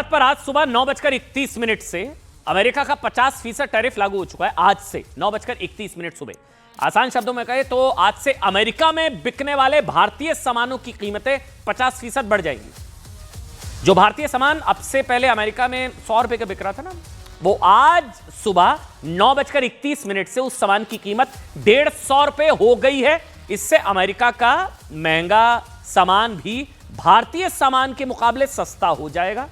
भारत पर आज सुबह 9:31 से अमेरिका का 50% टैरिफ लागू हो चुका है। आज से 9:31 सुबह। आसान शब्दों में कहें तो आज से अमेरिका में बिकने वाले भारतीय सामानों की कीमतें 50% बढ़ जाएंगी। जो भारतीय सामान अब से पहले अमेरिका में 100 रुपए का बिक रहा था ना, वो आज सुबह 9:31 से उस सामान की कीमत 150 रुपए हो गई है। इससे अमेरिका का महंगा सामान भी भारतीय सामान के मुकाबले सस्ता हो जाएगा।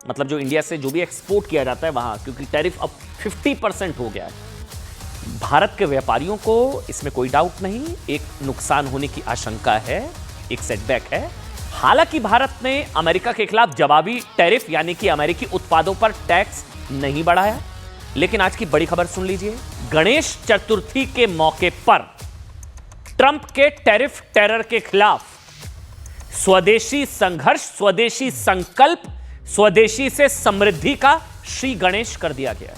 मतलब जो इंडिया से जो भी एक्सपोर्ट किया जाता है वहां, क्योंकि टैरिफ अब 50% हो गया है। भारत के व्यापारियों को इसमें कोई डाउट नहीं, एक नुकसान होने की आशंका है, एक सेटबैक है। हालांकि भारत ने अमेरिका के खिलाफ जवाबी टैरिफ यानी कि अमेरिकी उत्पादों पर टैक्स नहीं बढ़ाया। लेकिन आज की बड़ी खबर सुन लीजिए। गणेश चतुर्थी के मौके पर ट्रंप के टैरिफ टेरर के खिलाफ स्वदेशी संघर्ष, स्वदेशी संकल्प, स्वदेशी से समृद्धि का श्री गणेश कर दिया गया।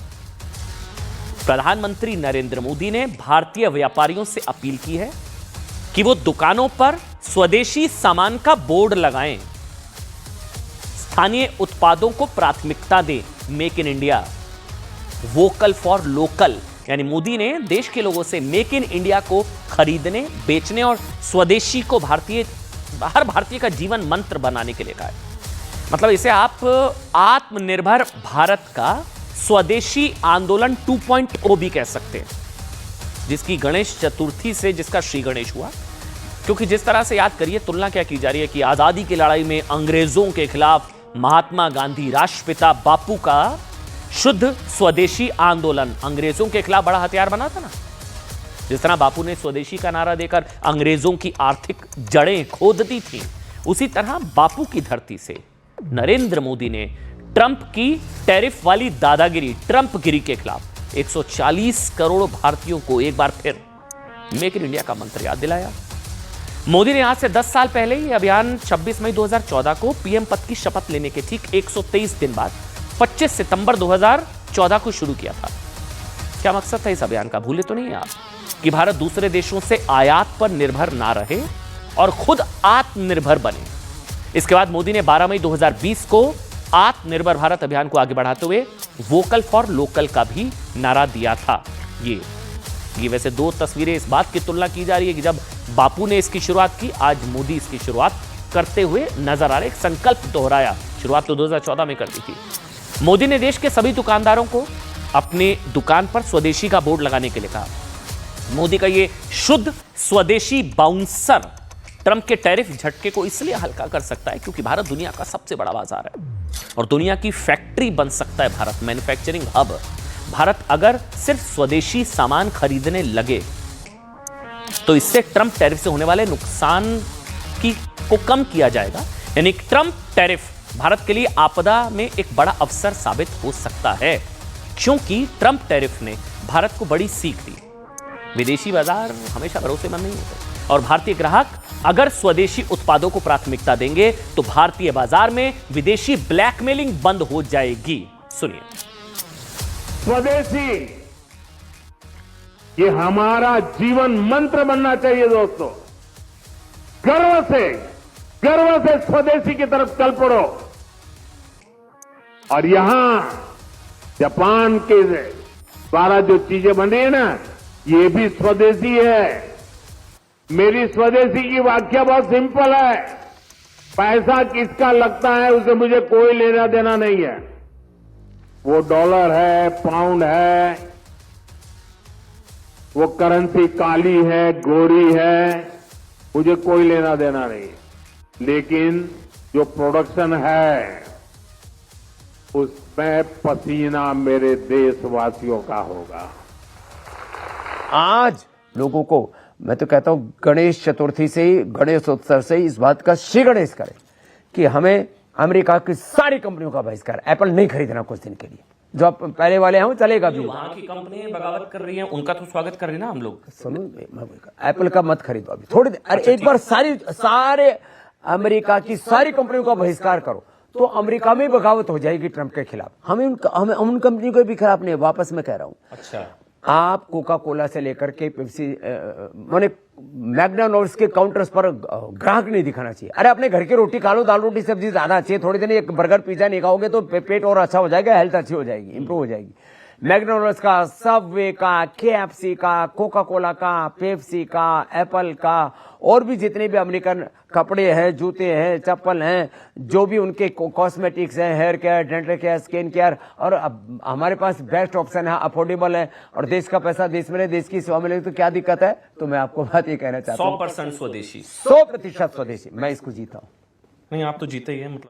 प्रधानमंत्री नरेंद्र मोदी ने भारतीय व्यापारियों से अपील की है कि वो दुकानों पर स्वदेशी सामान का बोर्ड लगाएं, स्थानीय उत्पादों को प्राथमिकता दें, make in India, vocal for local. यानी मोदी ने देश के लोगों से मेक इन इंडिया को खरीदने, बेचने और स्वदेशी को हर भारतीय का जीवन मंत्र बनाने के लिए कहा है। मतलब इसे आप आत्मनिर्भर भारत का स्वदेशी आंदोलन 2.0 भी कह सकते हैं, जिसकी गणेश चतुर्थी से जिसका श्री गणेश हुआ। क्योंकि जिस तरह से याद करिए, तुलना क्या की जा रही है कि आजादी की लड़ाई में अंग्रेजों के खिलाफ महात्मा गांधी, राष्ट्रपिता बापू का शुद्ध स्वदेशी आंदोलन अंग्रेजों के खिलाफ बड़ा हथियार बना था ना। जिस तरह बापू ने स्वदेशी का नारा देकर अंग्रेजों की आर्थिक जड़ें खोद दी थी, उसी तरह बापू की धरती से नरेंद्र मोदी ने ट्रंप की टैरिफ वाली दादागिरी, ट्रंप गिरी के खिलाफ 140 करोड़ भारतीयों को एक बार फिर मेक इन इंडिया का मंत्र याद दिलाया। मोदी ने आज से 10 साल पहले यह अभियान 26 मई 2014 को पीएम पद की शपथ लेने के ठीक 123 दिन बाद 25 सितंबर 2014 को शुरू किया था। क्या मकसद था इस अभियान का, भूले तो नहीं आप, कि भारत दूसरे देशों से आयात पर निर्भर ना रहे और खुद आत्मनिर्भर बने। इसके बाद मोदी ने 12 मई 2020 को आत्मनिर्भर भारत अभियान को आगे बढ़ाते हुए वोकल फॉर लोकल का भी नारा दिया था। ये वैसे दो तस्वीरें इस बात की तुलना की जा रही है कि जब बापू ने इसकी शुरुआत की, आज मोदी इसकी शुरुआत करते हुए नजर आ रहे। एक संकल्प दोहराया, शुरुआत तो 2014 में कर दी थी। मोदी ने देश के सभी दुकानदारों को अपने दुकान पर स्वदेशी का बोर्ड लगाने के लिए कहा। मोदी का ये शुद्ध स्वदेशी बाउंसर ट्रंप के टैरिफ झटके को इसलिए हल्का कर सकता है क्योंकि भारत दुनिया का सबसे बड़ा बाजार है और दुनिया की फैक्ट्री बन सकता है भारत, मैन्युफैक्चरिंग हब। भारत अगर सिर्फ स्वदेशी सामान खरीदने लगे तो इससे ट्रंप टैरिफ से होने वाले नुकसान को कम किया जाएगा। यानी ट्रंप टैरिफ भारत के लिए आपदा में एक बड़ा अवसर साबित हो सकता है, क्योंकि ट्रंप टैरिफ ने भारत को बड़ी सीख दी। विदेशी बाजार हमेशा भरोसेमंद नहीं होते और भारतीय ग्राहक अगर स्वदेशी उत्पादों को प्राथमिकता देंगे तो भारतीय बाजार में विदेशी ब्लैकमेलिंग बंद हो जाएगी। सुनिए। स्वदेशी ये हमारा जीवन मंत्र बनना चाहिए दोस्तों। गर्व से स्वदेशी की तरफ चल पड़ो। और यहां जापान के द्वारा जो चीजें बन रही है ना, ये भी स्वदेशी है। मेरी स्वदेशी की व्याख्या बहुत सिंपल है। पैसा किसका लगता है उसे मुझे कोई लेना देना नहीं है। वो डॉलर है, पाउंड है, वो करेंसी काली है, गोरी है, मुझे कोई लेना देना नहीं। लेकिन जो प्रोडक्शन है उसमें पसीना मेरे देशवासियों का होगा। आज लोगों को मैं तो कहता हूं गणेश चतुर्थी से ही, गणेश उत्सव से ही इस बात का श्री गणेश करें कि हमें अमेरिका की सारी कंपनियों का बहिष्कार, एप्पल नहीं खरीदना कुछ दिन के लिए। जो आप पहले वाले हैं वो चलेगा भी। वहां की कंपनी बगावत कर रही है, उनका तो स्वागत कर रहे हैं ना हम लोग। सुनो, एप्पल का मत खरीदो अभी, थोड़ी देर। अरे एक बार सारे अमेरिका की सारी कंपनियों का बहिष्कार करो तो अमेरिका में बगावत हो जाएगी ट्रंप के खिलाफ। हमें उन कंपनी को भी खिलाफ नहीं, वापस मैं कह रहा हूं। अच्छा, आप कोका कोला से लेकर के पेप्सी मैंने मैकडॉनल्ड्स के काउंटर्स पर ग्राहक नहीं दिखाना चाहिए। अरे अपने घर की रोटी खा लो, दाल रोटी सब्जी ज्यादा अच्छी है, थोड़ी देर एक बर्गर पिज्जा नहीं खाओगे तो पेट और अच्छा हो जाएगा, हेल्थ अच्छी हो जाएगी, इंप्रूव हो जाएगी। मैकडॉनल्ड्स का, सबवे का, केएफसी का, कोका कोला का, पेप्सी का, एप्पल का, और भी जितने भी अमेरिकन कपड़े हैं, जूते हैं, चप्पल हैं, जो भी उनके कॉस्मेटिक्स हैं, hair care, dental care, skin care, और अब हमारे पास बेस्ट ऑप्शन है, अफोर्डेबल है, और देश का पैसा देश में, देश की सेवा मिलेगी तो क्या दिक्कत है। तो मैं आपको बात ये कहना चाहता हूँ 100% स्वदेशी, 100% स्वदेशी, मैं इसको जीता हूँ। नहीं, आप तो जीते ही है मतलब।